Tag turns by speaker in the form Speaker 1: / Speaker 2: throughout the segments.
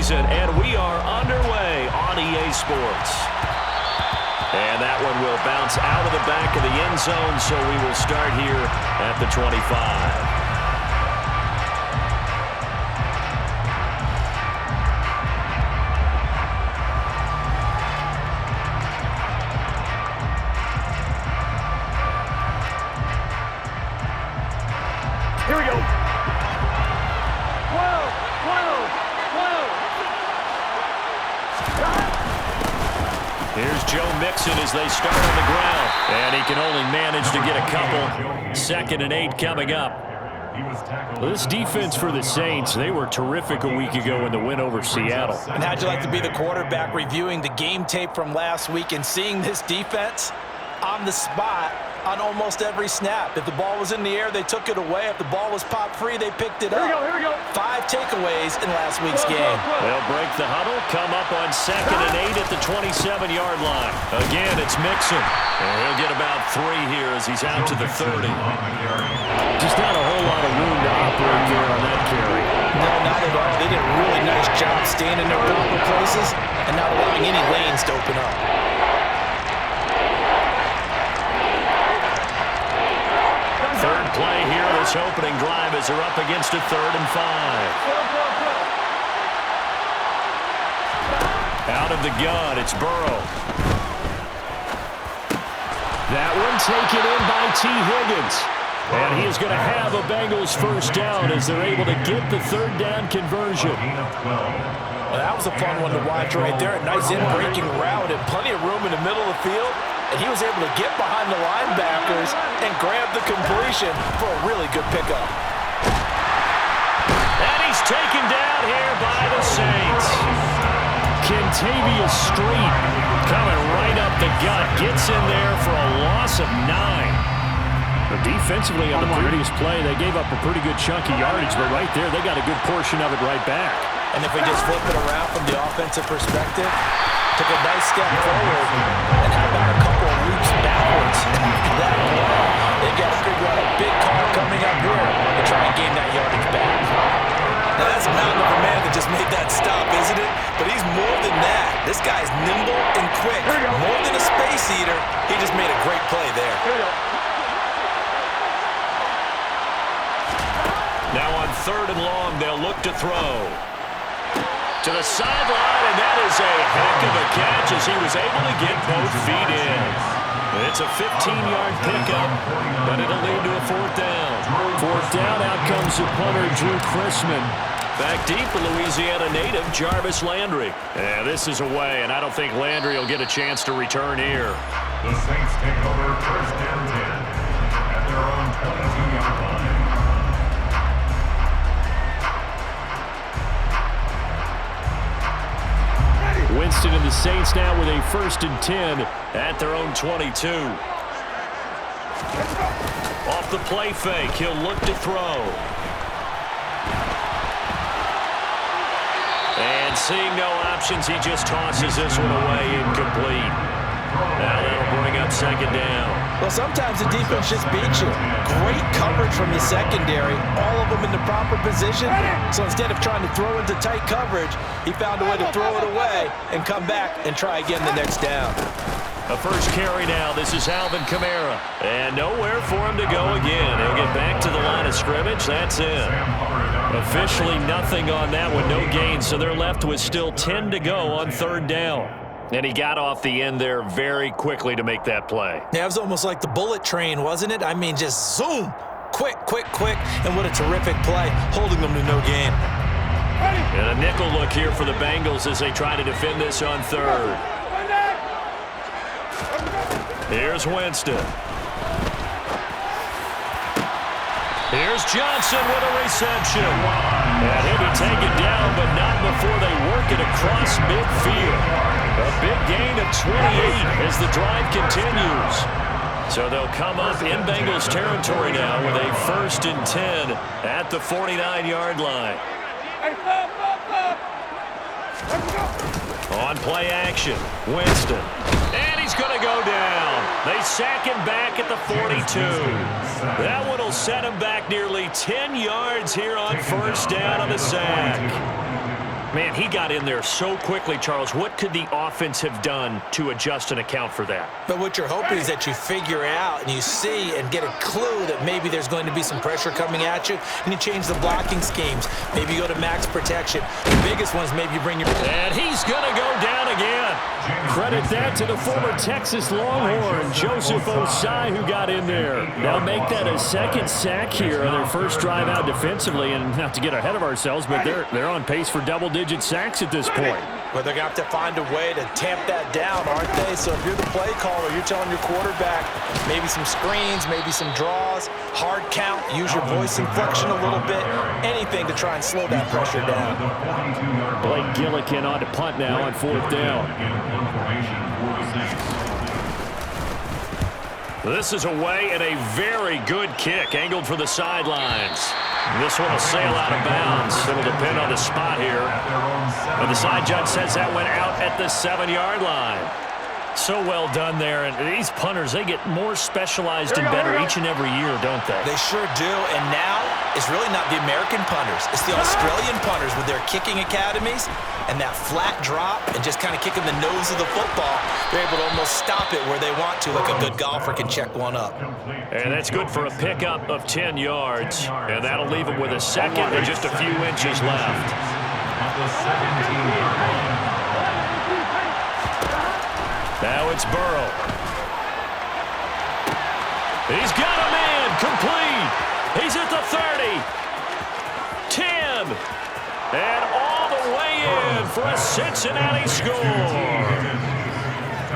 Speaker 1: season, and we are underway on EA Sports. And that one will bounce out of the back of the end zone, so we will start here at the 25.
Speaker 2: Here we go.
Speaker 1: Here's Joe Mixon as they start on the ground. And he can only manage to get a couple. 2nd and 8 coming up. This defense for the Saints, they were terrific a week ago in the win over Seattle.
Speaker 3: And how'd you like to be the quarterback reviewing the game tape from last week and seeing this defense on the spot on almost every snap? If the ball was in the air, they took it away. If the ball was popped free, they picked it up.
Speaker 2: Here we go.
Speaker 3: 5 takeaways in last week's game.
Speaker 1: They'll break the huddle, come up on 2nd and 8 at the 27-yard line. Again, it's Mixon. And he'll get about 3 here as he's out to the 30. Just not a whole lot of room to operate there on that carry.
Speaker 3: No, not at all. They did a really nice job staying in their proper places and not allowing any lanes to open up.
Speaker 1: Third play here, this opening drive as they're up against a 3rd and 5. Out of the gun, it's Burrow. That one taken in by T. Higgins. And he is going to have a Bengals first down as they're able to get the 3rd down conversion.
Speaker 3: Well, that was a fun one to watch right there. A nice in-breaking route and plenty of room in the middle of the field. And he was able to get behind the linebackers and grab the completion for a really good pickup.
Speaker 1: And he's taken down here by the Saints. Kentavious Street coming right up the gut. Gets in there for a loss of 9. Defensively on the previous play, they gave up a pretty good chunk of yardage, but right there, they got a good portion of it right back.
Speaker 3: And if we just flip it around from the offensive perspective, took a nice step forward and had about a couple of leaps backwards. That play, they got to figure out a big call coming up here to try and gain that yardage back. Now that's a mountain of a man that just made that stop, isn't it? But he's more than that. This guy's nimble and quick. More than a space eater, he just made a great play there.
Speaker 1: Now on 3rd and long, they'll look to throw. To the sideline, and that is a heck of a catch as he was able to get both feet in. It's a 15-yard pickup, but it'll lead to a 4th down. 4th down, out comes the punter, Drew Chrisman. Back deep, the Louisiana native, Jarvis Landry. Yeah, this is away, and I don't think Landry will get a chance to return here.
Speaker 4: The Saints take over 1st and 10 at their own 22-yard line.
Speaker 1: Winston and the Saints now with a 1st and 10 at their own 22. Off the play fake, he'll look to throw. And seeing no options, he just tosses this one away, incomplete. Now that'll bring up 2nd down.
Speaker 3: Well, sometimes the defense just beats you. Great coverage from the secondary, all of them in the proper position. So instead of trying to throw into tight coverage, he found a way to throw it away and come back and try again the next down.
Speaker 1: A first carry now. This is Alvin Kamara. And nowhere for him to go again. He'll get back to the line of scrimmage. That's it. Officially nothing on that one. No gain. So they're left with still 10 to go on 3rd down. And he got off the end there very quickly to make that play.
Speaker 3: Yeah, it was almost like the bullet train, wasn't it? I mean, just zoom. Quick, quick, quick. And what a terrific play, holding them to no gain.
Speaker 1: And a nickel look here for the Bengals as they try to defend this on 3rd. Here's Winston. Here's Johnson with a reception. And he'll be taken down, but not before they work it across midfield. A big gain of 28 as the drive continues. So they'll come up in Bengals territory now with a 1st and 10 at the 49-yard line. On play action, Winston. And he's going to go down. They sack him back at the 42. That one will set him back nearly 10 yards here on 1st down on the sack. Man, he got in there so quickly, Charles. What could the offense have done to adjust and account for that?
Speaker 3: But what you're hoping is that you figure out and you see and get a clue that maybe there's going to be some pressure coming at you, and you change the blocking schemes. Maybe you go to max protection. The biggest ones, maybe you bring your...
Speaker 1: And he's going to go down again. Credit that to the former Texas Longhorn, Joseph Osai, who got in there. They'll make that a second sack here on their first drive out defensively, and not to get ahead of ourselves, but they're on pace for double-digit sacks at this point.
Speaker 3: Well, they're going to have to find a way to tamp that down, aren't they? So if you're the play caller, you're telling your quarterback maybe some screens, maybe some draws, hard count, use your voice inflection a little bit, anything to try and slow that pressure down.
Speaker 1: Blake Gillikin on to punt now on fourth down. This is away and a very good kick, angled for the sidelines. This one will sail out of bounds. It'll depend on the spot here. But the side judge says that went out at the 7-yard line. So well done there. And these punters, they get more specialized and better each and every year, don't they?
Speaker 3: They sure do. And now it's really not the American punters. It's the Australian punters with their kicking academies and that flat drop and just kind of kicking the nose of the football. They're able to almost stop it where they want to, like a good golfer can check one up.
Speaker 1: And that's good for a pickup of 10 yards. And that'll leave them with a second and just a few inches left. Now it's Burrow. He's got a man complete. He's at the 30. 10. And all the way in for a Cincinnati score.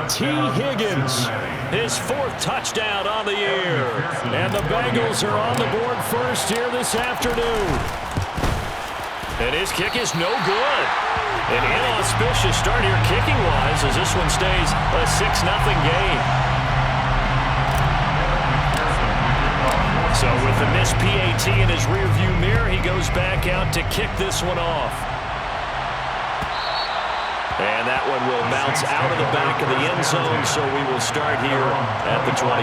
Speaker 1: T. Higgins, his 4th touchdown on the year. And the Bengals are on the board first here this afternoon. And his kick is no good. An inauspicious start here kicking-wise as this one stays a 6-0 game. So with the missed PAT in his rearview mirror, he goes back out to kick this one off. And that one will bounce out of the back of the end zone, so we will start here at the 25.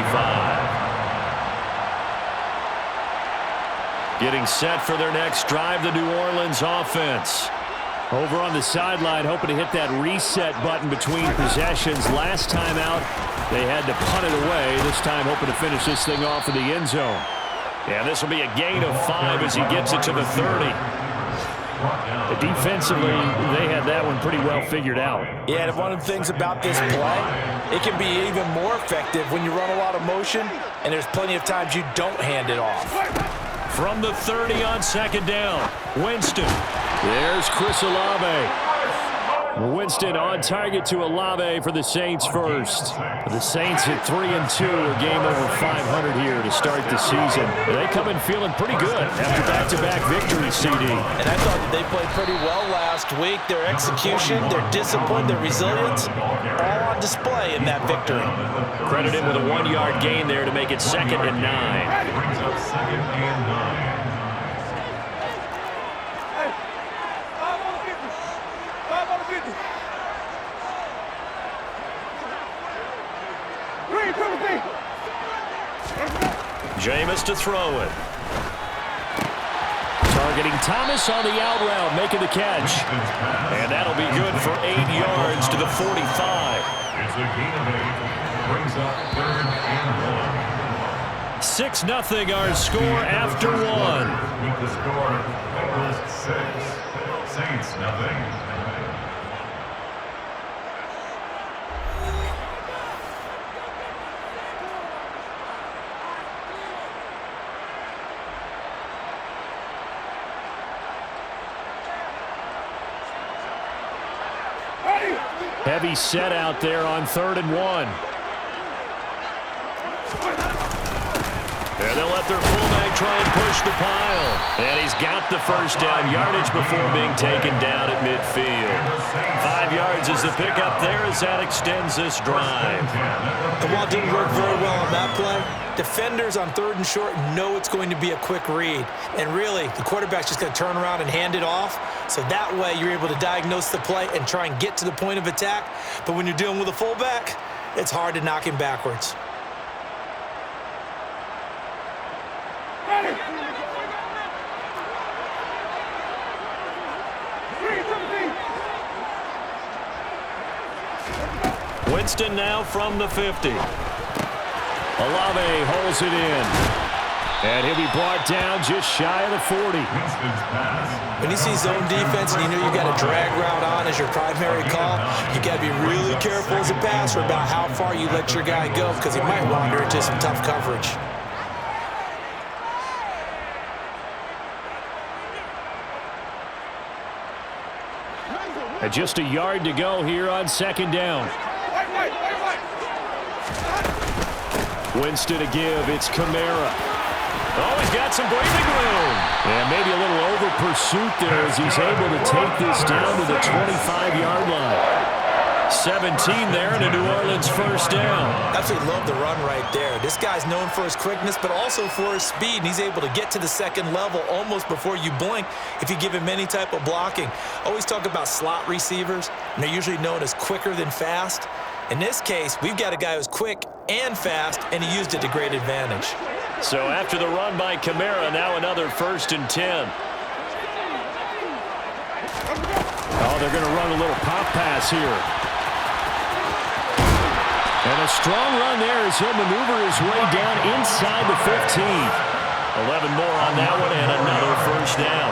Speaker 1: Getting set for their next drive, the New Orleans offense. Over on the sideline, hoping to hit that reset button between possessions. Last time out, they had to punt it away. This time, hoping to finish this thing off in the end zone. And this will be a gain of 5 as he gets it to the 30. Defensively, they had that one pretty well figured out.
Speaker 3: Yeah, and one of the things about this play, it can be even more effective when you run a lot of motion, and there's plenty of times you don't hand it off.
Speaker 1: From the 30 on second down, Winston. There's Chris Olave. Winston on target to Olave for the Saints first. The Saints at 3-2, a game over 500 here to start the season. They come in feeling pretty good after back-to-back victories, CD.
Speaker 3: And I thought that they played pretty well last week. Their execution, their discipline, their resilience, all on display in that victory.
Speaker 1: Credit him with a 1-yard gain there to make it 2nd and 9.
Speaker 4: Brings up 2nd and 9.
Speaker 1: Jameis to throw it. Targeting Thomas on the out route, making the catch. And that'll be good for 8 yards to the 45.
Speaker 4: It's a gain of 8. Brings up 3rd and 1.
Speaker 1: 6-0 our score after 1.
Speaker 4: With the score, Bengals 6, Saints 0.
Speaker 1: Heavy set out there on 3rd and 1. And they'll let their fullback try and push the pile. And he's got the first down, yardage before being taken down at midfield. 5 yards is the pickup there as that extends this drive.
Speaker 3: And while it didn't work very well on that play, defenders on 3rd and short know it's going to be a quick read. And really, the quarterback's just going to turn around and hand it off. So that way, you're able to diagnose the play and try and get to the point of attack. But when you're dealing with a fullback, it's hard to knock him backwards.
Speaker 1: Winston now from the 50. Olave holds it in. And he'll be brought down just shy of the 40.
Speaker 3: When you see zone defense and you know you got a drag route on as your primary call, you got to be really careful as a passer about how far you let your guy go because he might wander into some tough coverage.
Speaker 1: And just a yard to go here on second down. Winston to give. It's Kamara. Oh, he's got some breathing room. And maybe a little over pursuit there as he's able to take this down to the 25-yard line. 17 there and a New Orleans first down.
Speaker 3: Absolutely love the run right there. This guy's known for his quickness, but also for his speed. And he's able to get to the second level almost before you blink if you give him any type of blocking. Always talk about slot receivers, and they're usually known as quicker than fast. In this case, we've got a guy who's quick and fast, and he used it to great advantage.
Speaker 1: So after the run by Kamara, now another 1st and 10. Oh, they're going to run a little pop pass here. And a strong run there as he'll maneuver his way down inside the 15. 11 more on that one and another first down.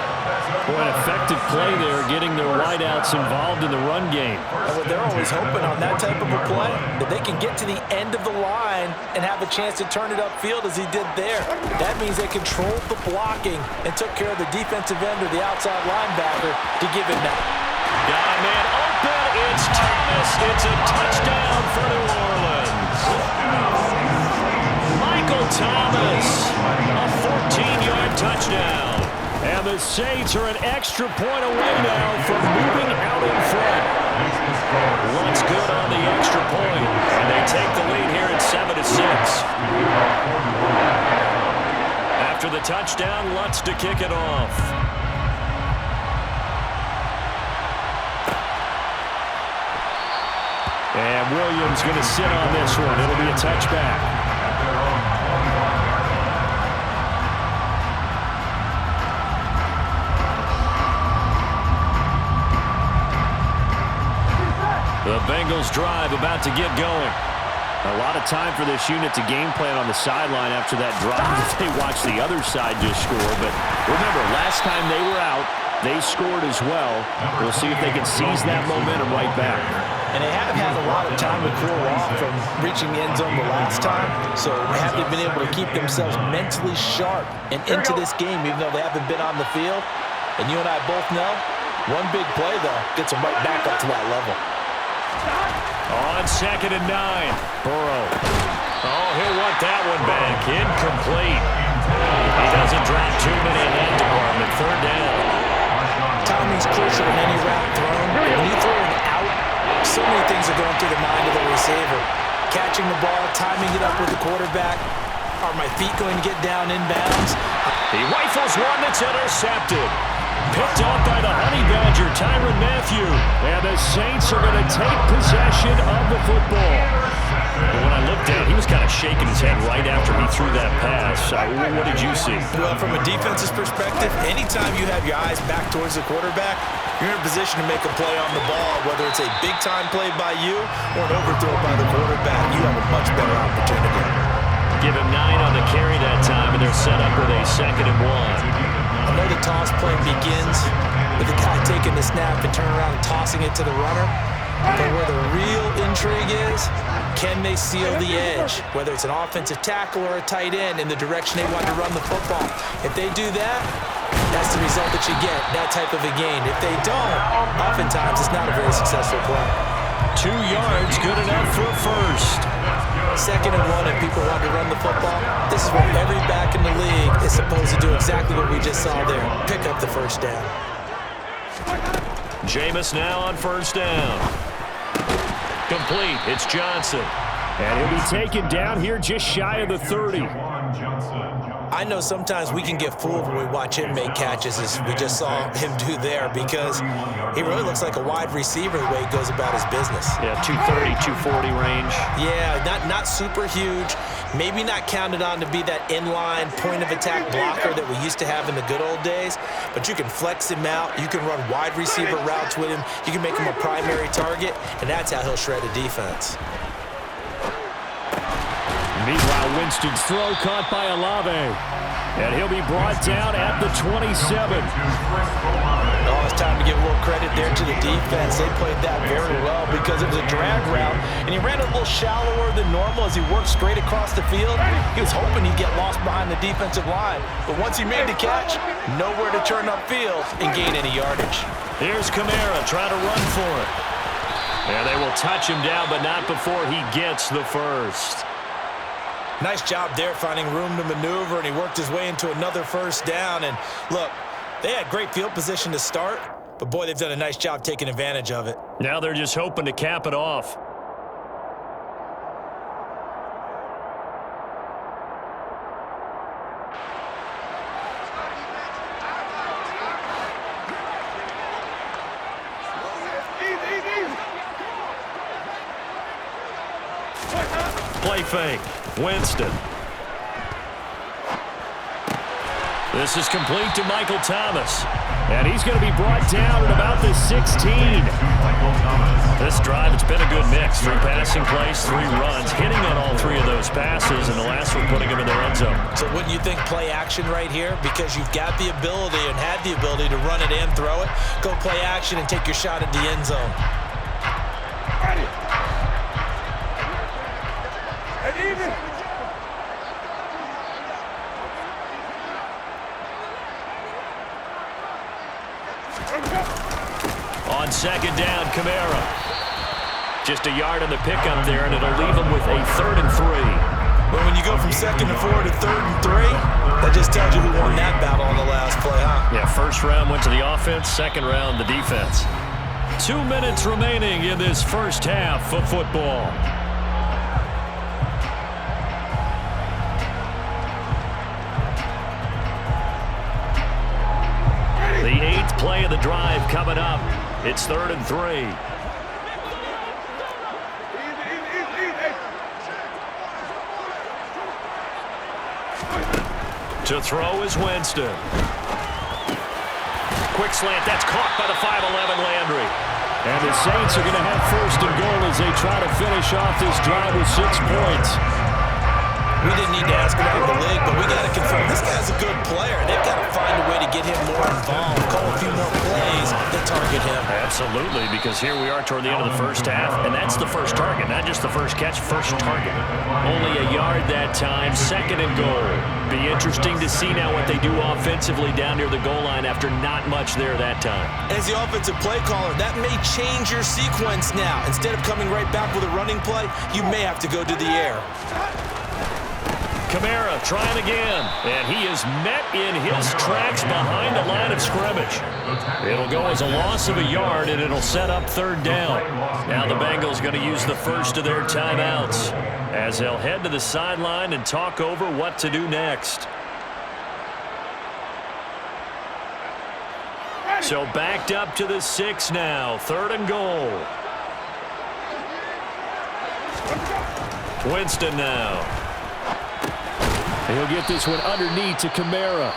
Speaker 1: Boy, an effective play there, getting their wideouts involved in the run game.
Speaker 3: And they're always hoping on that type of a play that they can get to the end of the line and have a chance to turn it upfield as he did there. That means they controlled the blocking and took care of the defensive end or the outside linebacker to give him that.
Speaker 1: Got a man open. It's Thomas. It's a touchdown for New Orleans. Michael Thomas, a 14-yard touchdown. And the Saints are an extra point away now from moving out in front. Lutz good on the extra point, and they take the lead here at 7-6. After the touchdown, Lutz to kick it off. And Williams going to sit on this one. It'll be a touchback. The Bengals drive about to get going. A lot of time for this unit to game plan on the sideline after that drive that they watched the other side just score. But remember, last time they were out, they scored as well. We'll see if they can seize that momentum right back.
Speaker 3: And they have had a lot of time to cool off from reaching the end zone the last time. So have they been able to keep themselves mentally sharp and into this game even though they haven't been on the field? And you and I both know, one big play, though, gets them right back up to that level.
Speaker 1: On 2nd and 9, Burrow. Oh, he'll want that one back. Incomplete. He doesn't drop too many in that department. 3rd down.
Speaker 3: Timing's crucial in any route thrown. When you throw an out, so many things are going through the mind of the receiver. Catching the ball, timing it up with the quarterback. Are my feet going to get down in bounds?
Speaker 1: He rifles one that's intercepted. Picked off by the Honey Badger, Tyrann Mathieu. And the Saints are going to take possession of the football. But when I looked at it, he was kind of shaking his head right after he threw that pass. What did you see?
Speaker 3: Well, from a defense's perspective, anytime you have your eyes back towards the quarterback, you're in a position to make a play on the ball, whether it's a big-time play by you or an overthrow by the quarterback. You have a much better opportunity.
Speaker 1: Give him 9 on the carry that time, and they're set up with a 2nd and 1.
Speaker 3: I know the toss play begins with the guy taking the snap and turning around and tossing it to the runner. But where the real intrigue is, can they seal the edge? Whether it's an offensive tackle or a tight end in the direction they want to run the football. If they do that, that's the result that you get, that type of a gain. If they don't, oftentimes it's not a very successful play.
Speaker 1: 2 yards, good enough for a first.
Speaker 3: 2nd and 1, and people want to run the football. This is what every back in the league is supposed to do, exactly what we just saw there. Pick up the first down.
Speaker 1: Jameis now on 1st down. Complete. It's Johnson. And he'll be taken down here just shy of the 30.
Speaker 3: I know sometimes we can get fooled when we watch him make catches, as we just saw him do there, because he really looks like a wide receiver the way he goes about his business.
Speaker 1: Yeah, 230, 240 range.
Speaker 3: Yeah, not super huge. Maybe not counted on to be that inline point-of-attack blocker that we used to have in the good old days, but you can flex him out. You can run wide receiver routes with him. You can make him a primary target, and that's how he'll shred a defense.
Speaker 1: Meanwhile, Winston's throw caught by Olave. And he'll be brought down at the 27.
Speaker 3: Oh, it's time to give a little credit there to the defense. They played that very well because it was a drag route, and he ran a little shallower than normal as he worked straight across the field. He was hoping he'd get lost behind the defensive line, but once he made the catch, nowhere to turn upfield and gain any yardage.
Speaker 1: Here's Kamara trying to run for it. And they will touch him down, but not before he gets the first.
Speaker 3: Nice job there finding room to maneuver, and he worked his way into another first down. And look, they had great field position to start, but boy, they've done a nice job taking advantage of it.
Speaker 1: Now they're just hoping to cap it off. Play fake. Winston. This is complete to Michael Thomas. And he's going to be brought down at about the 16. This drive, it's been a good mix. 3 passing plays, 3 runs, hitting on all 3 of those passes, and the last one putting him in their end zone.
Speaker 3: So wouldn't you think play action right here? Because you've got the ability and had the ability to run it and throw it. Go play action and take your shot at the end zone.
Speaker 1: On second down, Kamara. Just a yard on the pickup there, and it'll leave him with a 3rd and 3.
Speaker 3: Well, when you go from 2nd and 4 to 3rd and 3, that just tells you who won that battle on the last play, huh?
Speaker 1: Yeah, first round went to the offense, second round the defense. 2 minutes remaining in this first half of football. The 8th play of the drive coming up. It's 3rd and 3. To throw is Winston. Quick slant. That's caught by the 5'11 Landry. And the Saints are going to have 1st and goal as they try to finish off this drive with 6 points.
Speaker 3: We didn't need to ask him out of the league, but we got to confirm this guy's a good player. They've got to find a way to get him more involved, call a few more plays that target him.
Speaker 1: Absolutely, because here we are toward the end of the first half, and that's the first target, not just the first catch, first target. Only a yard that time, 2nd and goal. Be interesting to see now what they do offensively down near the goal line after not much there that time.
Speaker 3: As the offensive play caller, that may change your sequence now. Instead of coming right back with a running play, you may have to go to the air.
Speaker 1: Kamara trying again, and he is met in his tracks behind the line of scrimmage. It'll go as a loss of a yard, and it'll set up 3rd down. Now the Bengals going to use the first of their timeouts as they'll head to the sideline and talk over what to do next. So backed up to the 6 now, 3rd and goal. Winston now. He'll get this one underneath to Kamara.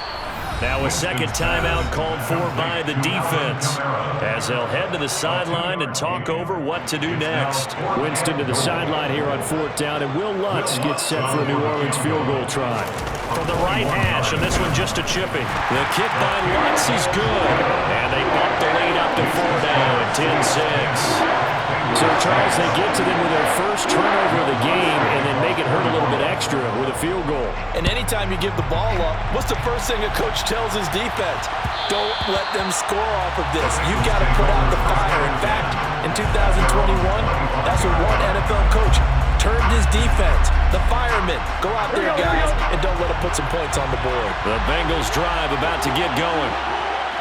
Speaker 1: Now a second timeout called for by the defense as they'll head to the sideline and talk over what to do next. Winston to the sideline here on 4th down, and Will Lutz gets set for a New Orleans field goal try. From the right hash, and this one just a chipping. The kick by Lutz is good, and they bump the lead up to 4 now at 10-6. So, Charles, they get to them with their first turnover of the game and then make it hurt a little bit extra with a field goal.
Speaker 3: And anytime you give the ball up, what's the first thing a coach tells his defense? Don't let them score off of this. You've got to put out the fire. In fact, in 2021, that's what one NFL coach turned his defense. The firemen. Go out there, guys, and don't let them put some points on the board.
Speaker 1: The Bengals drive about to get going.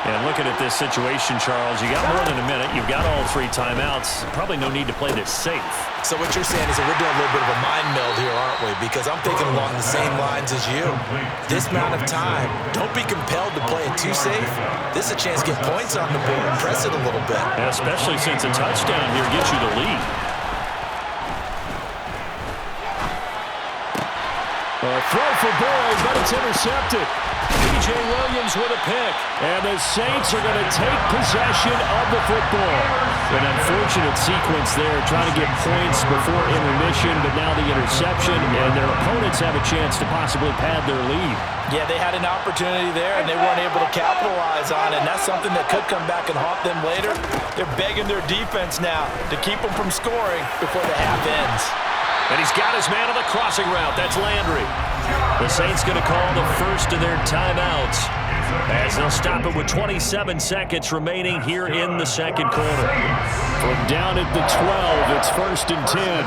Speaker 1: And looking at this situation, Charles, you got more than a minute. You've got all 3 timeouts. Probably no need to play this safe.
Speaker 3: So what you're saying is that we're doing a little bit of a mind meld here, aren't we? Because I'm thinking along the same lines as you. This amount of time, don't be compelled to play it too safe. This is a chance to get points on the board. Press it a little bit.
Speaker 1: Yeah, especially since a touchdown here gets you the lead. Well, throw for Boyd, but it's intercepted. P.J. Williams with a pick. And the Saints are going to take possession of the football. An unfortunate sequence there, trying to get points before intermission, but now the interception, and their opponents have a chance to possibly pad their lead.
Speaker 3: Yeah, they had an opportunity there, and they weren't able to capitalize on it, and that's something that could come back and haunt them later. They're begging their defense now to keep them from scoring before the half ends.
Speaker 1: And he's got his man on the crossing route. That's Landry. The Saints going to call the first of their timeouts as they'll stop it with 27 seconds remaining here in the second quarter. From down at the 12, it's 1st and 10.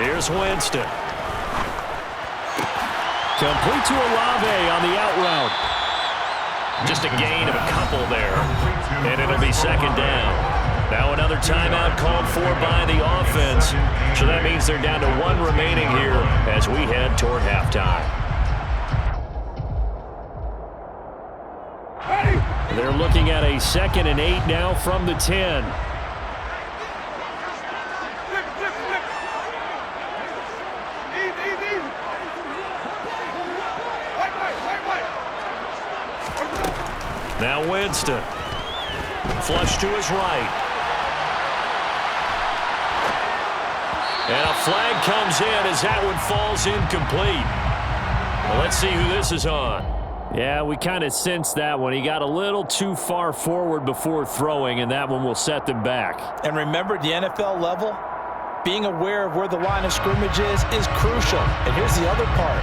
Speaker 1: Here's Winston. Complete to Olave on the out route. Just a gain of a couple there, and it'll be second down. Now another timeout called for by the offense. So that means they're down to 1 remaining here as we head toward halftime. They're looking at a 2nd and 8 now from the 10. Now Winston. Flush to his right. And a flag comes in as that one falls incomplete. Well, let's see who this is on. Yeah, we kind of sensed that one. He got a little too far forward before throwing, and that one will set them back.
Speaker 3: And remember, the NFL level, being aware of where the line of scrimmage is crucial. And here's the other part.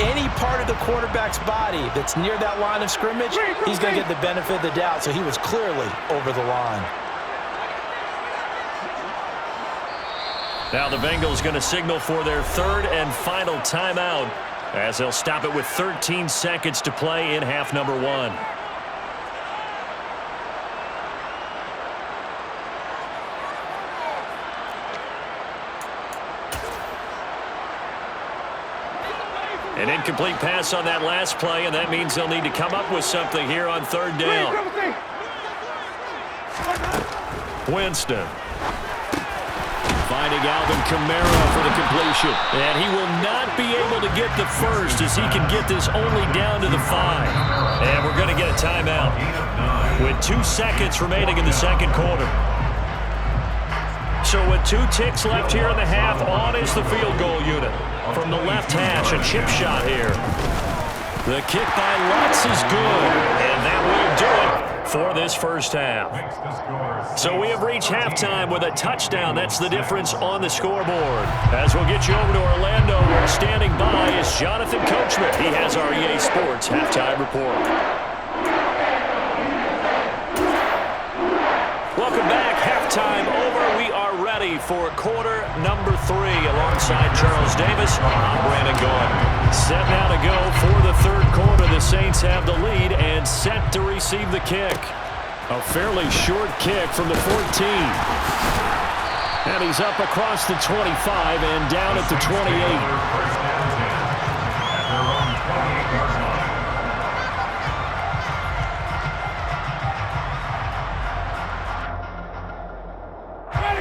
Speaker 3: Any part of the quarterback's body that's near that line of scrimmage, he's going to get the benefit of the doubt, so he was clearly over the line.
Speaker 1: Now the Bengals going to signal for their 3rd and final timeout as they'll stop it with 13 seconds to play in half number 1. An incomplete pass on that last play, and that means they'll need to come up with something here on 3rd down. Winston. Finding Alvin Kamara for the completion. And he will not be able to get the first as he can get this only down to the 5. And we're going to get a timeout with 2 seconds remaining in the second quarter. So with 2 ticks left here in the half, on is the field goal unit. From the left hash, a chip shot here. The kick by Lutz is good, and that will do it for this first half. So we have reached halftime with a touchdown. That's the difference on the scoreboard. As we'll get you over to Orlando, where standing by is Jonathan Coachman. He has our EA Sports halftime report. Welcome back. Halftime over. We are ready for quarter number 3 alongside Charles Davis. I'm Brandon Gaudin. Set now to go for the 3rd quarter. The Saints have the lead and set to receive the kick. A fairly short kick from the 14. And he's up across the 25 and down at the 28.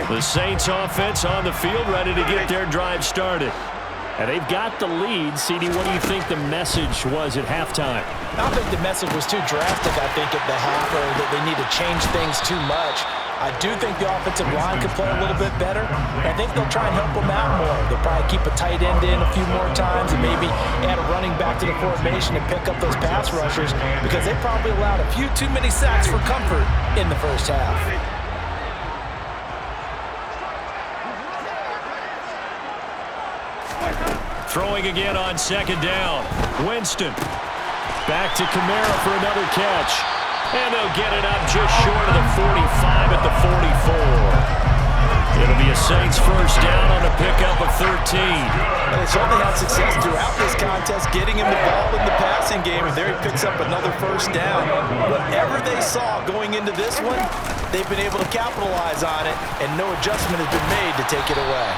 Speaker 1: The Saints offense on the field, ready to get their drive started. And they've got the lead. CD, what do you think the message was at halftime?
Speaker 3: I don't think the message was too drastic, I think, at the half, or that they need to change things too much. I do think the offensive line could play a little bit better. I think they'll try and help them out more. They'll probably keep a tight end in a few more times and maybe add a running back to the formation and pick up those pass rushers, because they probably allowed a few too many sacks for comfort in the first half.
Speaker 1: Throwing again on 2nd down. Winston. Back to Kamara for another catch. And they'll get it up just short of the 45 at the 44. It'll be a Saints first down on a pickup of 13.
Speaker 3: And they certainly had success throughout this contest, getting him the ball in the passing game, and there he picks up another first down. Whatever they saw going into this one, they've been able to capitalize on it, and no adjustment has been made to take it away.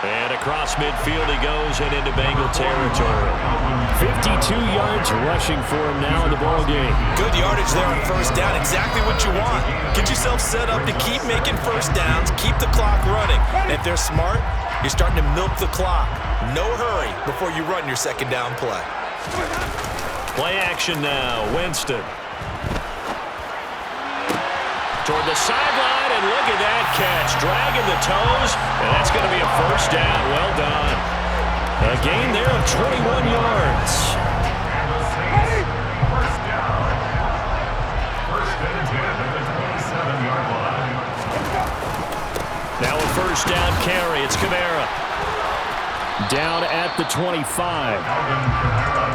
Speaker 1: And across midfield he goes and into Bengal territory.
Speaker 2: 52 yards rushing for him now in the ball game.
Speaker 3: Good yardage there on first down. Exactly what you want. Get yourself set up to keep making first downs, keep the clock running. And if they're smart, you're starting to milk the clock. No hurry before you run your second down play.
Speaker 1: Play action now. Winston. Toward the sideline, and look at that catch. Dragging the toes, and that's going to be a first down. Well done. A gain there of 21 yards.
Speaker 4: First down. First and 10 at the 27-yard line.
Speaker 1: Now a first down carry. It's Kamara.
Speaker 2: Down at the 25.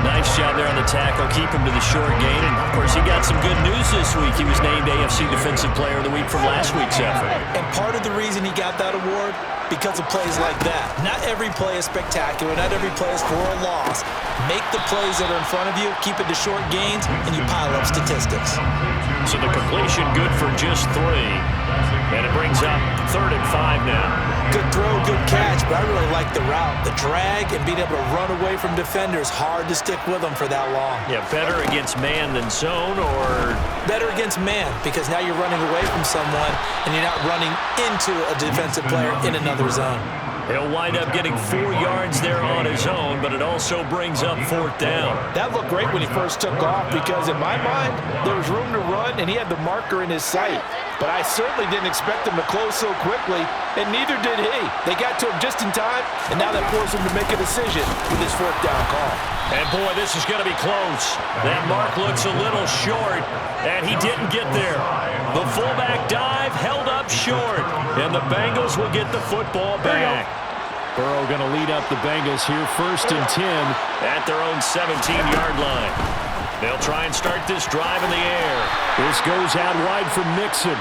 Speaker 1: Nice job there on the tackle. Keep him to the short gain. And, of course, he got some good news this week. He was named AFC Defensive Player of the Week from last week's effort.
Speaker 3: And part of the reason he got that award, because of plays like that. Not every play is spectacular. Not every play is for a loss. Make the plays that are in front of you, keep it to short gains, and you pile up statistics.
Speaker 1: So the completion good for just 3. And it brings up 3rd and 5 now.
Speaker 3: Good throw, good catch, but I really like the route. The drag and being able to run away from defenders, hard to stick with them for that long.
Speaker 1: Yeah, better against man than zone, or?
Speaker 3: Better against man, because now you're running away from someone and you're not running into a defensive player in another zone.
Speaker 1: He'll wind up getting 4 yards there on his own, but it also brings up 4th down.
Speaker 5: That looked great when he first took off because, in my mind, there was room to run and he had the marker in his sight. But I certainly didn't expect him to close so quickly, and neither did he. They got to him just in time, and now that forced him to make a decision with his 4th down call.
Speaker 1: And, boy, this is going to be close. That mark looks a little short, and he didn't get there. The fullback dive held up short, and the Bengals will get the football back.
Speaker 2: Burrow going to lead up the Bengals here, 1st and 10.
Speaker 1: At their own 17-yard line. They'll try and start this drive in the air.
Speaker 2: This goes out wide for Mixon.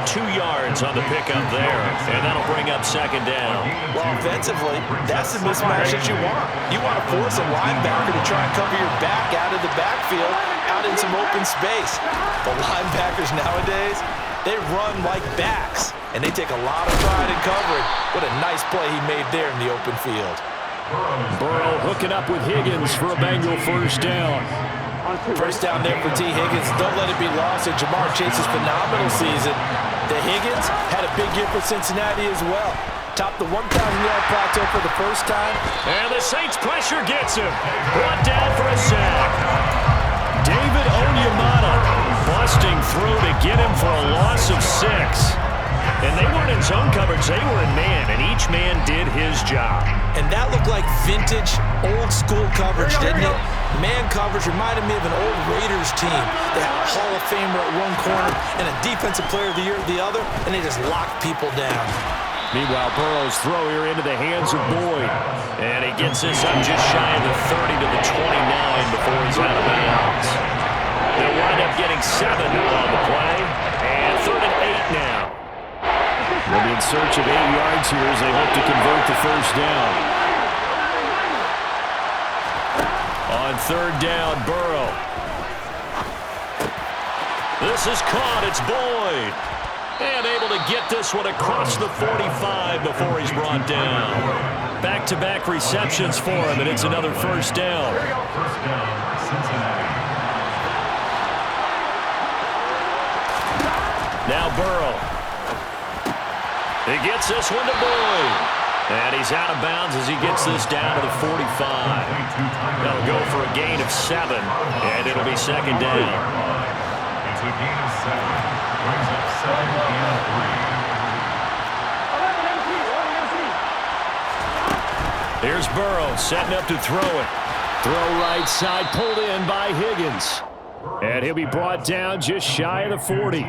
Speaker 1: 2 yards on the pickup there, and that'll bring up 2nd down.
Speaker 3: Well, offensively, that's the mismatch that you want. You want to force a linebacker to try and cover your back out of the backfield, out in some open space. The linebackers nowadays, they run like backs, and they take a lot of pride in covering. What a nice play he made there in the open field.
Speaker 2: Burrow hooking up with Higgins for a Bengal 1st down.
Speaker 3: First down there for T. Higgins. Don't let it be lost in Jamar Chase's phenomenal season. The Higgins had a big year for Cincinnati as well. Topped the 1,000-yard plateau for the first time.
Speaker 1: And the Saints pressure gets him. Brought down for a sack. David Onyemata busting through to get him for a loss of 6. And they weren't in zone coverage, they were in man, and each man did his job.
Speaker 3: And that looked like vintage, old-school coverage, didn't it? Man coverage reminded me of an old Raiders team. They had a Hall of Famer at one corner and a Defensive Player of the Year at the other, and they just locked people down.
Speaker 2: Meanwhile, Burrow's throw here into the hands of Boyd.
Speaker 1: And he gets this up just shy of the 30 to the 29 before he's out of bounds. They'll wind up getting 7 on the play, and 3rd and 8 now.
Speaker 2: They'll be in search of 8 yards here as they hope to convert the 1st down.
Speaker 1: On 3rd down, Burrow. This is caught. It's Boyd. And able to get this one across the 45 before he's brought down. Back-to-back receptions for him, and it's another 1st down.
Speaker 4: First down, Cincinnati.
Speaker 1: Now Burrow. He gets this one to Boyd. And he's out of bounds as he gets this down to the 45. That'll go for a gain of 7, and it'll be 2nd down.
Speaker 4: It's a gain of 7. Brings up 2nd and 3.
Speaker 1: Here's Burrow setting up to throw it.
Speaker 2: Throw right side, pulled in by Higgins. And he'll be brought down just shy of the 40.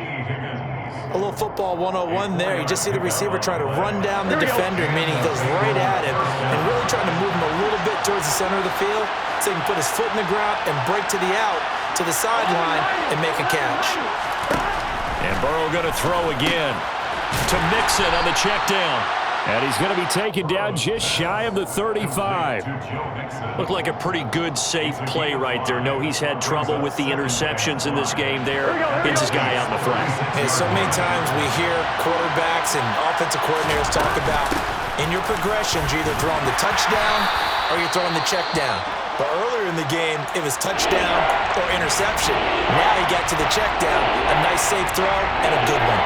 Speaker 3: A little football 101 there. You just see the receiver trying to run down the defender, meaning he goes right at him and really trying to move him a little bit towards the center of the field so he can put his foot in the ground and break to the out, to the sideline, and make a catch.
Speaker 1: And Burrow going to throw again to Mixon on the check down.
Speaker 2: And he's going to be taken down just shy of the 35.
Speaker 1: Looked like a pretty good, safe play right there. No, he's had trouble with the interceptions in this game there. Hits his guy out in the front.
Speaker 3: And so many times we hear quarterbacks and offensive coordinators talk about in your progressions, you're either throwing the touchdown or you're throwing the check down. But earlier in the game, it was touchdown or interception. Now he got to the check down, a nice safe throw, and a good one.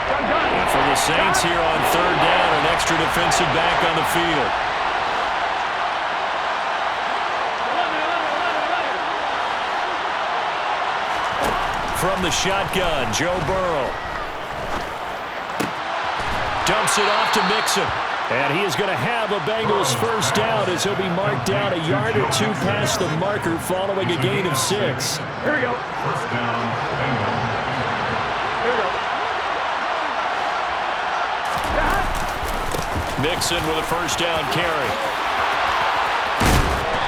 Speaker 1: And for the Saints here on third down, an extra defensive back on the field. From the shotgun, Joe Burrow. Dumps it off to Mixon.
Speaker 2: And he is going to have a Bengals first down as he'll be marked down a yard or two past the marker following a gain of 6.
Speaker 4: Here we go. First down, Bengals.
Speaker 2: Here we go.
Speaker 1: Mixon with a first down carry.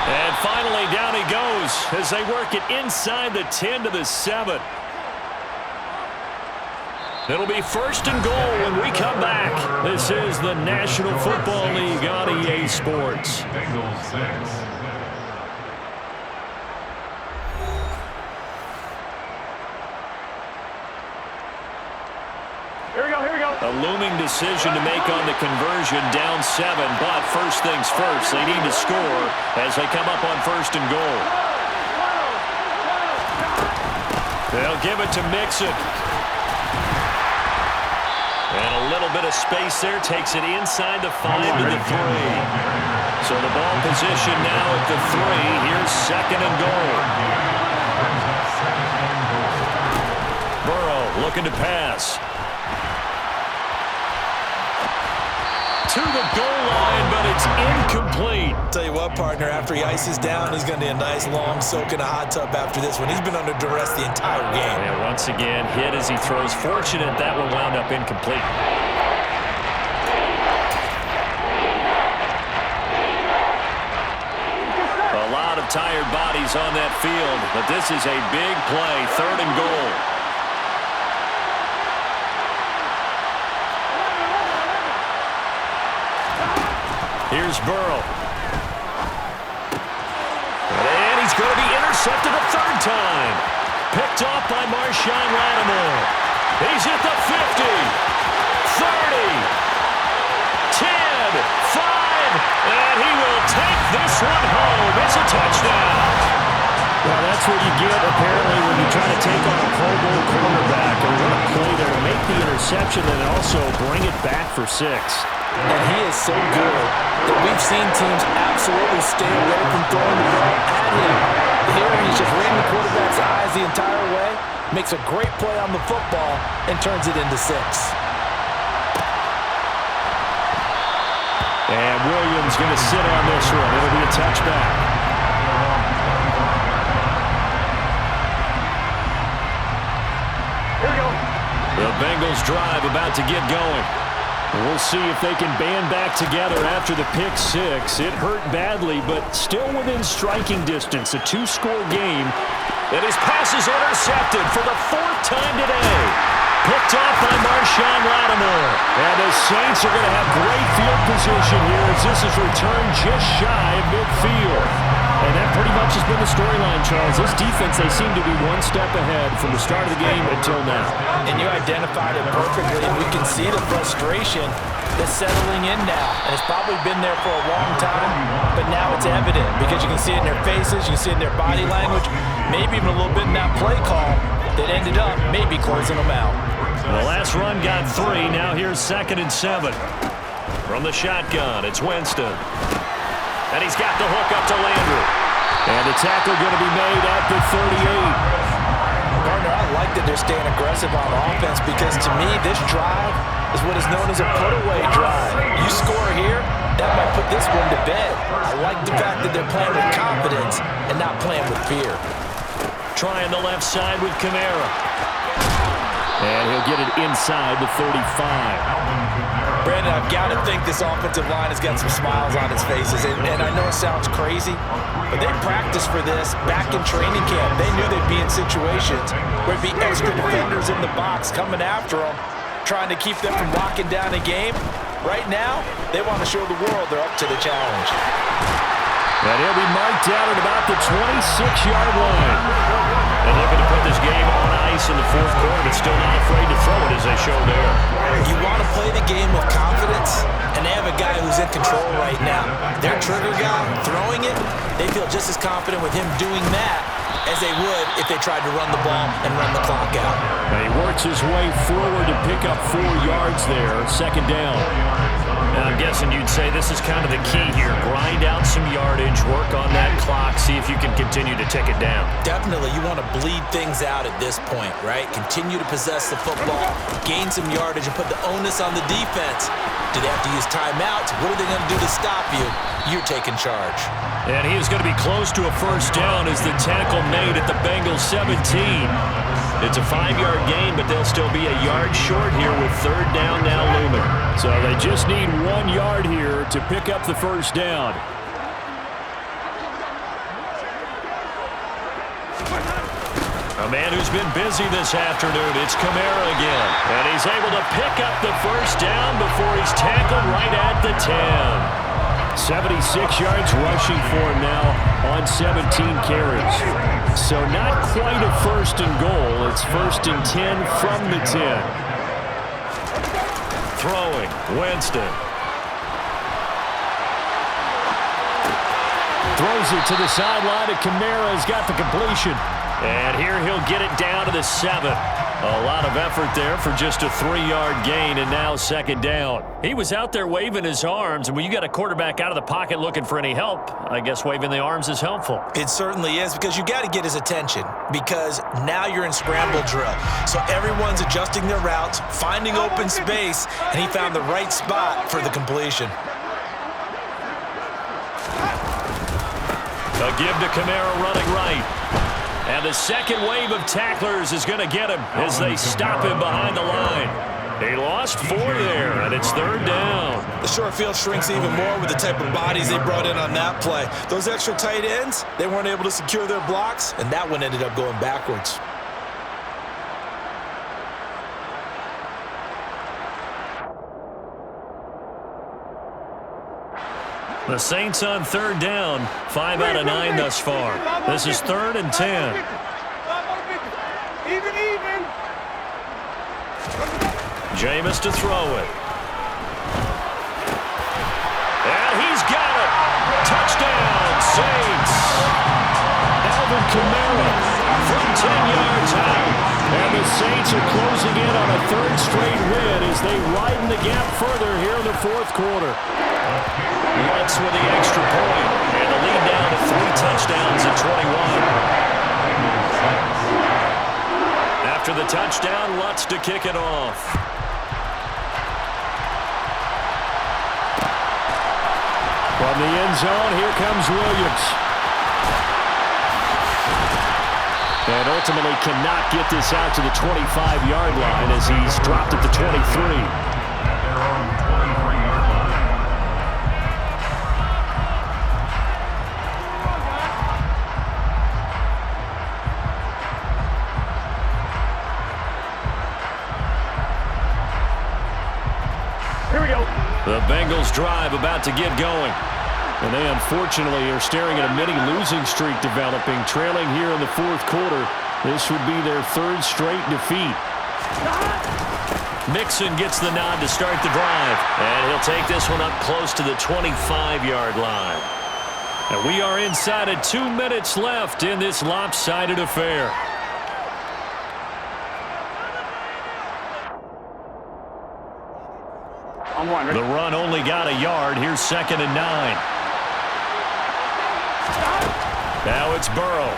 Speaker 1: And finally down he goes as they work it inside the 10 to the 7. It'll be first and goal when we come back. This is the National Football League on EA Sports.
Speaker 4: Bengals 6.
Speaker 1: A looming decision to make on the conversion, down 7, but first things first, they need to score as they come up on first and goal. They'll give it to Mixon. And a little bit of space there, takes it inside the 5 to the 3. So the ball position now at the 3. Here's second and goal. Burrow looking to pass. To the goal line, but it's incomplete.
Speaker 3: Tell you what, partner, after he ices down, he's going to need a nice long soak in a hot tub after this one. He's been under duress the entire game.
Speaker 1: And once again, hit as he throws. Fortunate that one wound up incomplete. A lot of tired bodies on that field, but this is a big play, third and goal. Here's Burrow. And he's going to be intercepted a third time. Picked off by Marshawn Lattimore. He's at the 50, 30, 10, 5, and he will take this one home. It's a touchdown.
Speaker 2: Well, that's what you get, apparently, when you try to take on a Pro Bowl quarterback. And what a play there to make the interception and also bring it back for 6.
Speaker 3: And he is so good that we've seen teams absolutely stay away from throwing the ball at him. Here he's just reading the quarterback's eyes the entire way, makes a great play on the football, and turns it into 6.
Speaker 2: And Williams going to sit on this one. It'll be a touchback.
Speaker 1: Here we go. The Bengals drive about to get going.
Speaker 2: We'll see if they can band back together after the pick 6. It hurt badly, but still within striking distance. A 2-score game.
Speaker 1: And his pass is intercepted for the 4th time today. Picked off by Marshawn Lattimore.
Speaker 2: And the Saints are going to have great field position here as this is returned just shy of midfield. And that pretty much has been the storyline, Charles. This defense, they seem to be one step ahead from the start of the game until now.
Speaker 3: And you identified it perfectly, and we can see the frustration that's settling in now. And it's probably been there for a long time, but now it's evident because you can see it in their faces, you can see it in their body language, maybe even a little bit in that play call that ended up maybe closing them out.
Speaker 1: The last run got 3. Now here's second and 7. From the shotgun, it's Winston. And he's got the hook up to Landry.
Speaker 2: And the tackle going to be made at the 38.
Speaker 3: Partner, I like that they're staying aggressive on offense because to me, this drive is what is known as a put-away drive. You score here, that might put this one to bed. I like the fact that they're playing with confidence and not playing with fear.
Speaker 1: Trying the left side with Kamara.
Speaker 2: And he'll get it inside the 35.
Speaker 3: Brandon, I've got to think this offensive line has got some smiles on its faces. And I know it sounds crazy, but they practiced for this back in training camp. They knew they'd be in situations where it'd be extra defenders in the box coming after them, trying to keep them from locking down a game. Right now, they want to show the world they're up to the challenge.
Speaker 2: And he'll be marked down at about the 26-yard line.
Speaker 1: They're looking to put this game on ice in the fourth quarter, but still not afraid to throw it as they show there.
Speaker 3: You want to play the game with confidence, and they have a guy who's in control right now. Their trigger guy throwing it, they feel just as confident with him doing that as they would if they tried to run the ball and run the clock out.
Speaker 2: And he works his way forward to pick up 4 yards there, second down.
Speaker 1: And I'm guessing you'd say this is kind of the key here. Grind out some yardage, work on that clock, see if you can continue to tick it down.
Speaker 3: Definitely, you want to bleed things out at this point, right? Continue to possess the football, gain some yardage, and put the onus on the defense. Do they have to use timeouts? What are they going to do to stop you? You're taking charge.
Speaker 2: And he is going to be close to a first down as the tackle made at the Bengals 17.
Speaker 1: It's a 5-yard gain, but they'll still be a yard short here with third down now looming.
Speaker 2: So they just need 1 yard here to pick up the first down.
Speaker 1: A man who's been busy this afternoon, it's Kamara again. And he's able to pick up the first down before he's tackled right at the 10.
Speaker 2: 76 yards rushing for him now on 17 carries. So not quite a first and goal. It's first and 10 from the 10.
Speaker 1: Throwing, Winston.
Speaker 2: Throws it to the sideline, and Kamara has got the completion.
Speaker 1: And here he'll get it down to the 7. A lot of effort there for just a 3-yard gain, and now second down. He was out there waving his arms, and when you got a quarterback out of the pocket looking for any help, I guess waving the arms is helpful.
Speaker 3: It certainly is, because you got to get his attention, because now you're in scramble drill. So everyone's adjusting their routes, finding open space, and he found the right spot for the completion.
Speaker 1: A give to Kamara running right. And the second wave of tacklers is going to get him as they stop him behind the line. He lost 4 there, and it's third down.
Speaker 3: The short field shrinks even more with the type of bodies they brought in on that play. Those extra tight ends, they weren't able to secure their blocks, and that one ended up going backwards.
Speaker 1: The Saints on third down, 5 out of 9 thus far. This is third and 10. Jameis to throw it. And he's got it. Touchdown, Saints.
Speaker 2: Alvin Kamara from 10 yards out. And the Saints are closing in on a third straight win as they widen the gap further here in the fourth quarter.
Speaker 1: Lutz with the extra point, and the lead down to 3 touchdowns at 21. After the touchdown, Lutz to kick it off.
Speaker 2: From the end zone, here comes Williams. And ultimately cannot get this out to the 25-yard line as he's dropped at the 23.
Speaker 1: The Bengals drive about to get going.
Speaker 2: And they unfortunately are staring at a mini losing streak developing, trailing here in the fourth quarter. This would be their 3rd straight defeat.
Speaker 1: Mixon gets the nod to start the drive, and he'll take this one up close to the 25-yard line. And we are inside of 2 minutes left in this lopsided affair. The run only got a yard. Here's 2nd and 9. Now it's Burrow.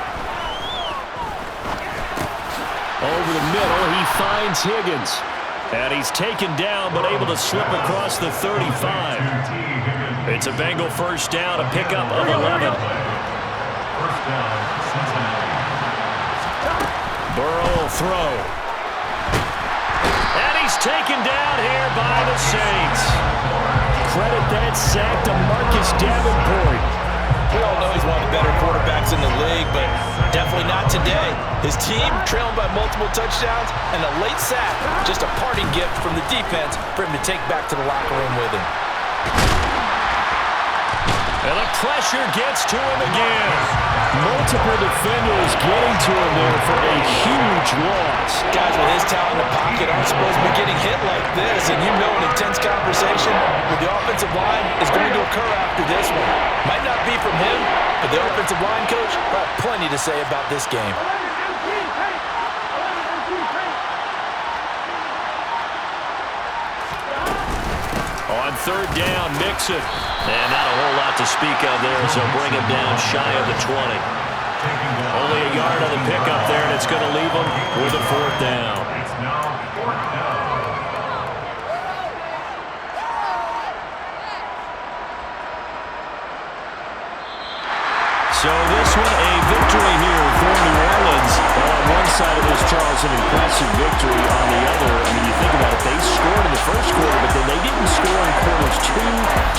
Speaker 2: Over the middle, he finds Higgins.
Speaker 1: And he's taken down, but able to slip across the 35. It's a Bengal first down, a pickup of 11.
Speaker 4: First down, Cincinnati.
Speaker 1: Burrow will throw. And he's taken down here by the Saints.
Speaker 2: Credit that sack to Marcus Davenport.
Speaker 3: We all know he's one of the better quarterbacks in the league, but definitely not today. His team trailing by multiple touchdowns, and a late sack, just a parting gift from the defense for him to take back to the locker room with him.
Speaker 2: And the pressure gets to him again. Multiple defenders getting to him there for a huge loss.
Speaker 3: Guys with his talent in the pocket aren't supposed to be getting hit like this, and you know an intense conversation with the offensive line is going to occur after this one. Might not be from him, but the offensive line coach will have plenty to say about this game.
Speaker 1: On third down, Mixon. And not a whole lot to speak of there as they'll bring him down shy of the 20. Only a yard on the pickup there, and it's going to leave him with a fourth down.
Speaker 4: It's now fourth down.
Speaker 2: So this one, a victory here for New Orleans. Well, on one side of this, Charles, an impressive victory. On the other, I mean, you think about it, they scored in the first quarter, but then they didn't score in quarters 2